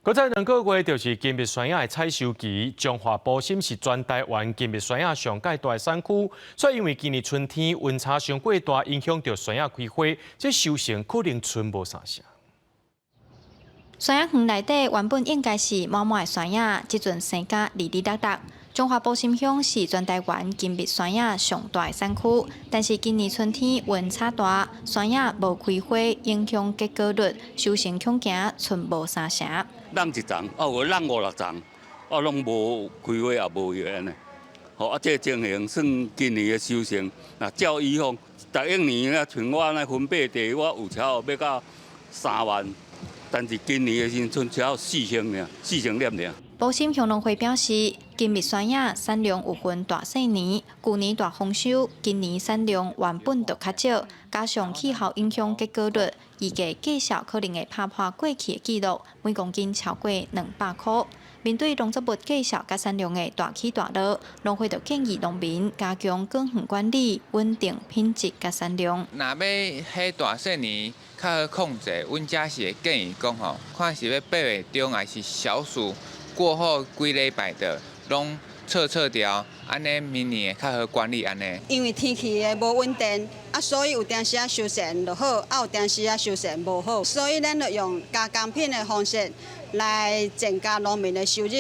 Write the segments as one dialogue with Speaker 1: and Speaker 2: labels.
Speaker 1: 搁在2个月，就是金碧山野的采收期。彰化埔心是全台湾金碧山野上界大的产区，所以因为今年春天温差上过大，影响到山野开花，这收成可能剩无啥啥。
Speaker 2: 山野园内底原本应该是满满的山野，即阵生甲哩哩答答。彰化埔心乡是全台湾金碧山野上大的产区，但是今年春天温差大，山野无开花，影响结果率，收成恐惊剩无三成。
Speaker 3: 人一丛，有人5、6丛，拢无开花也无叶安尼。这情形算今年的收成。照以往，逐一年像我安尼分配地，我有超要到3万，但是今年的时阵只有4成尔，4成粒尔。
Speaker 2: 埔心乡农会表示，金碧山野产量有分大细年，旧年大丰收，今年产量原本就较少，加上气候影响结果率，预计绩效可能会打破过去的纪录，每公斤超过200块。面对农作物绩效甲产量的大起大落，农会就建议农民加强耕耘管理，稳定品质甲产量。
Speaker 4: 若要迄大细年较好控制，阮遮是会建议讲吼，看是要8月中还是小暑过后几礼拜的，拢撤掉，安尼明年会较好管理安尼。
Speaker 5: 因为天气的无稳定，所以有当时收成就好，有当时收成无好，所以咱就用加工品的方式来增加农民的收入，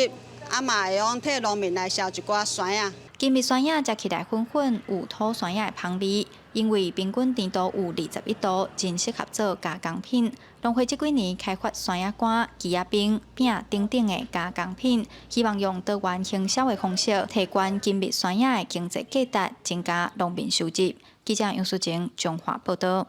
Speaker 5: 嘛会用替农民来消一寡山野。
Speaker 2: 金碧山野食起来粉粉，有土山野的香味，因为平均甜度有21度，真适合做加工品。农会这几年开发山野干、枝仔冰、饼等等的加工品，希望用多元行销的方式，提高金碧山野的经济价值，增加农民收入。记者杨淑晴，彰化报道。